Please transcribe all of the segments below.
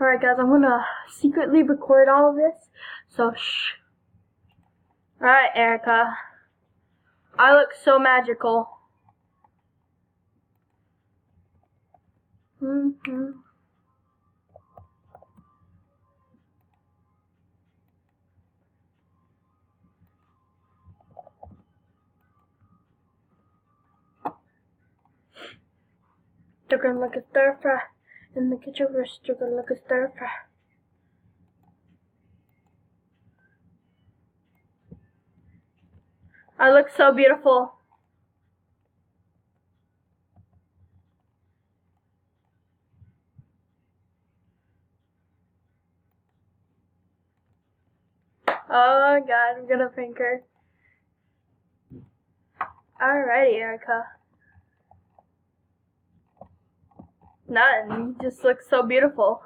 Alright guys, I'm gonna secretly record all of this, so shh. Alright Erica, I look so magical. They're gonna look at stir fry in the kitchen. We're still gonna look at stir fry. I look so beautiful. Oh my god, I'm gonna prank her. Alrighty, Erica. Nothing, you just look so beautiful.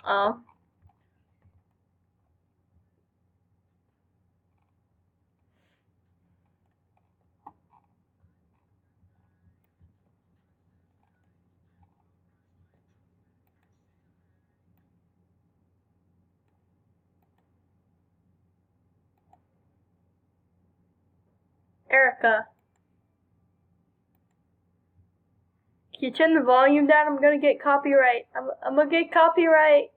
Oh. Erica. Can you turn the volume down? I'm gonna get copyright. I'm gonna get copyright.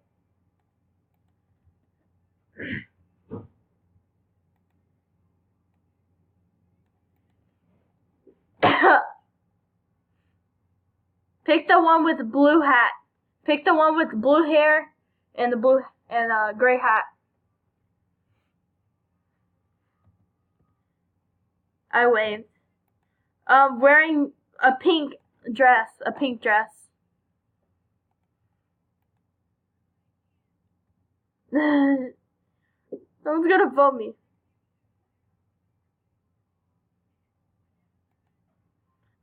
Pick the one with the blue hat. Pick the one with the blue hair and the blue and gray hat. I waved. Wearing a pink dress. A pink dress. Someone's gonna vote me.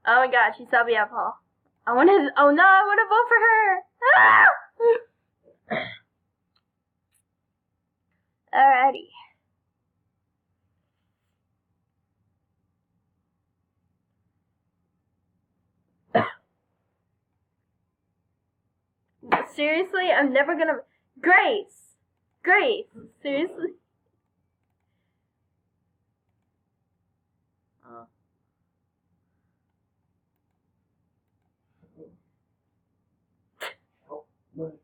Oh my god, she saw me at Paul. Oh no, I wanna vote for her! Alrighty. Seriously, I'm never gonna. Grace! Seriously? Oh. What?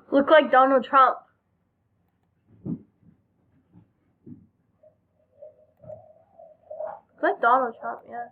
Look like Donald Trump. Look like Donald Trump, yeah.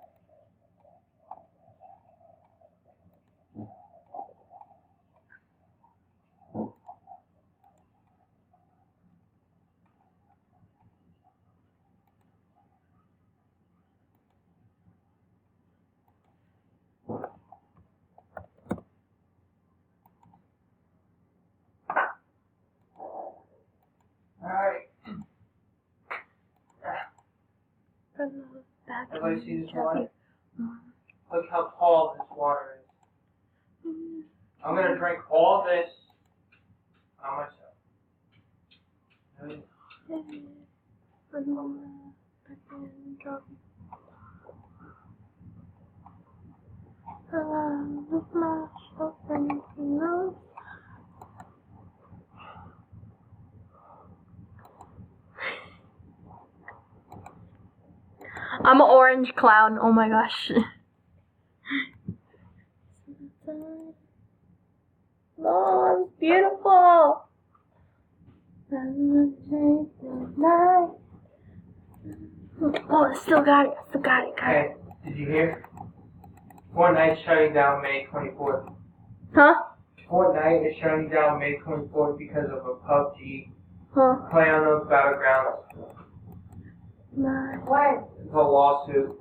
Everybody see this water? Look how tall this water is. I'm gonna drink all this on myself. I'm an orange clown. Oh my gosh. Oh, it's beautiful. Oh, I still got it. Hey, did you hear? Fortnite's shutting down May 24th. Huh? Fortnite is shutting down May 24th because of a PUBG. Huh? PlayerUnknown's Battlegrounds. When? It's a lawsuit.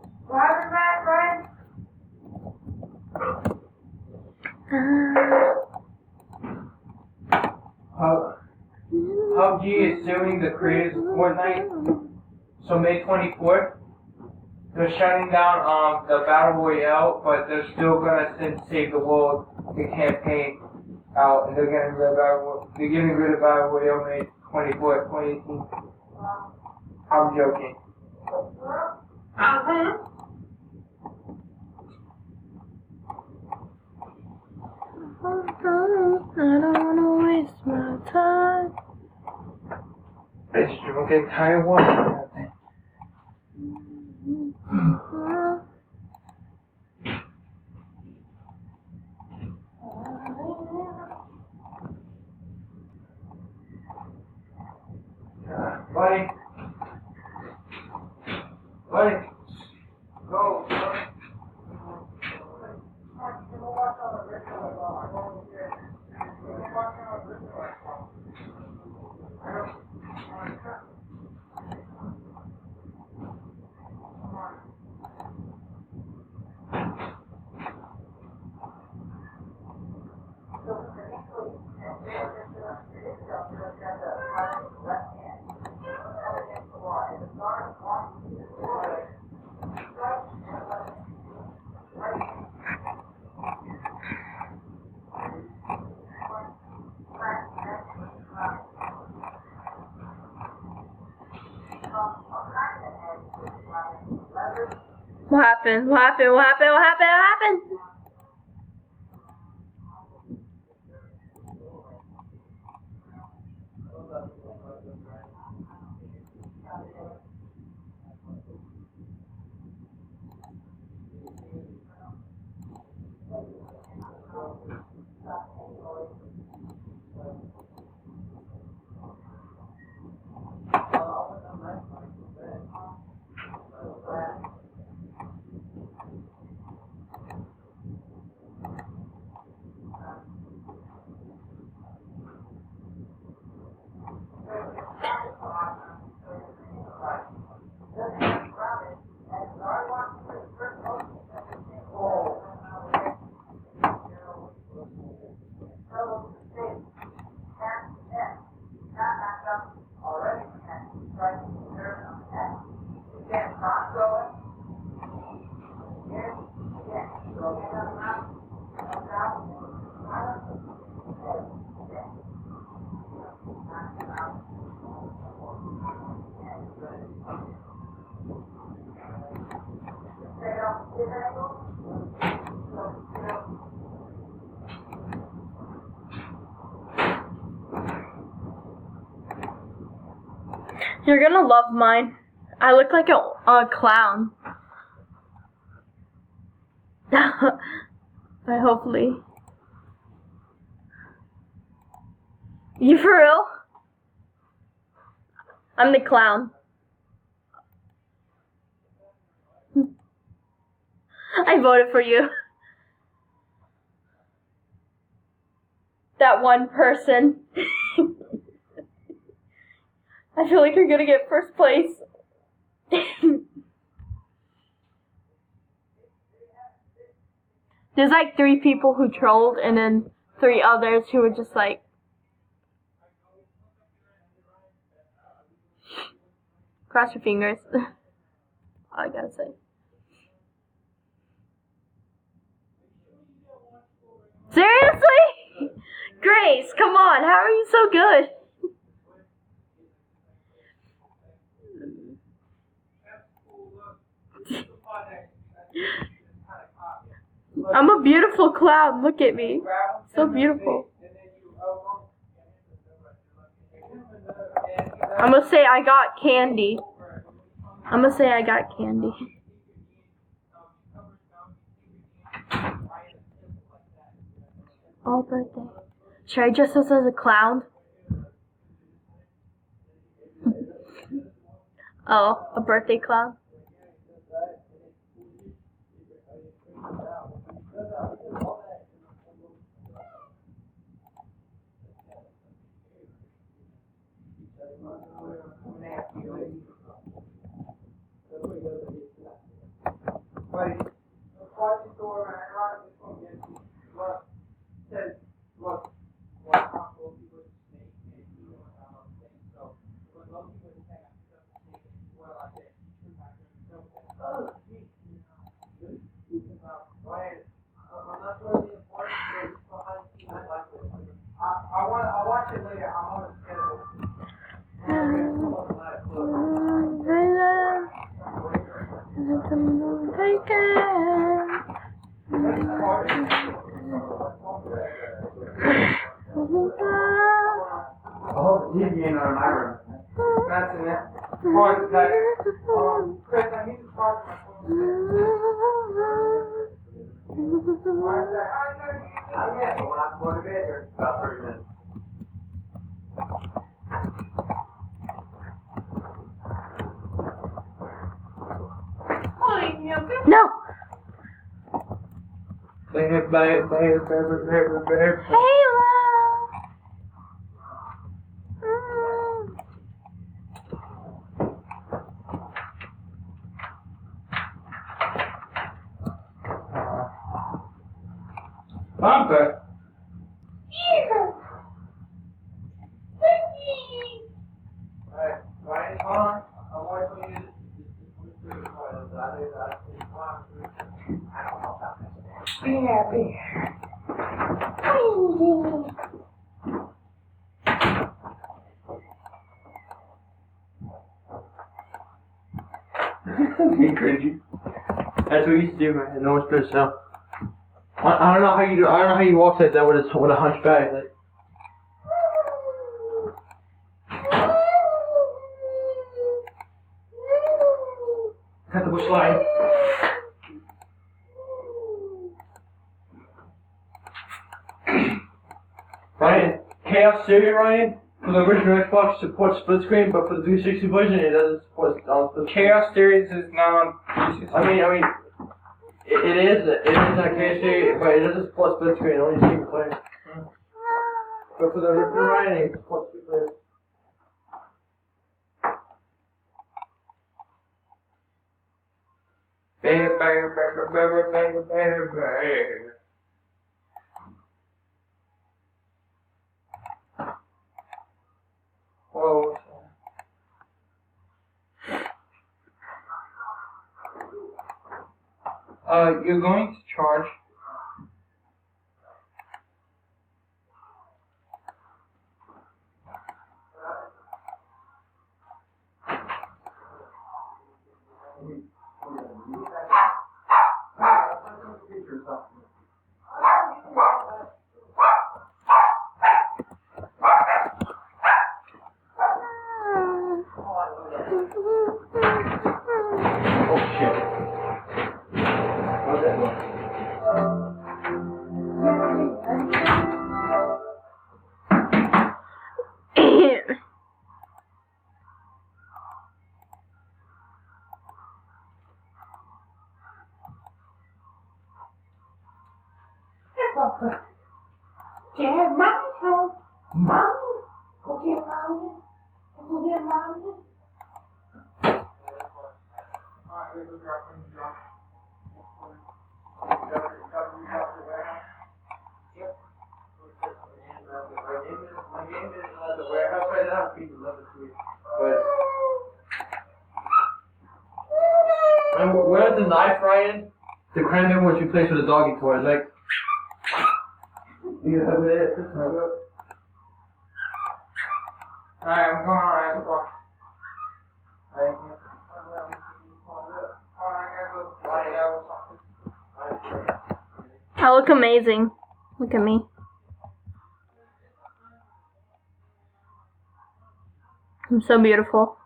PUBG is suing the creators of Fortnite. So May 24th, they're shutting down the Battle Royale, but they're still gonna save the world the campaign out, and they're getting rid of Battle Royale May 24th, 2018. I'm joking. I don't wanna waste my time. I just don't get tired of watching that thing. Buddy. Buddy. Go. What happened? What happened? What happened? What happened? What happened? You're gonna love mine. I look like a clown. But hopefully. You for real? I'm the clown. I voted for you. That one person. I feel like you're gonna get first place. There's like 3 people who trolled and then 3 others who were just like, cross your fingers. All I gotta say. Seriously? Grace, come on, how are you so good? I'm a beautiful clown, look at me. So beautiful. I'm gonna say I got candy. I'm gonna say I got candy. Oh, birthday. Should I dress us as a clown? Oh, a birthday clown? Oh, TV ain't on my room. That's in it. One sec. Chris, I need to talk to one sec. I'm getting when I'm going to bed here. About 30 minutes. No. Halo. Bumper. Alright, Ryan, hold on. I want to use Be happy. Be cringy. That's what we used to do, man. No one's supposed to know. I don't know how you do. I don't know how you walk like that with a hunchback. Like. Cut the bush line. Ryan, Chaos Theory, Ryan, for the original Xbox supports split screen, but for the 360 version it doesn't support split screen. Chaos Theories is not on 360. I mean, it is on Chaos Theory, but it doesn't support split screen, only single player. But for the original Ryan, it supports split player. Whoa. You're going to charge. Oh shit. Okay. Yeah, mommy's home. Mommy, go get mommy. Go get mommy. And where's the knife, Ryan? The cranberry was replaced with a doggy toy. It's like, you have it. Alright, I'm going on. I look amazing. Look at me. I'm so beautiful.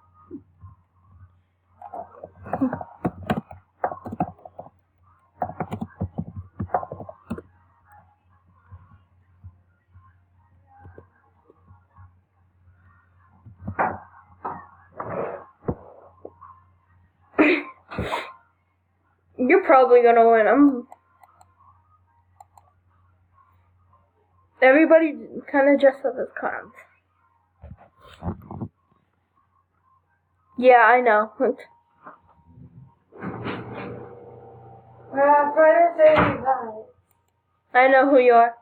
You're probably gonna win. Everybody kind of dressed up as clowns. Yeah, I know. I know who you are.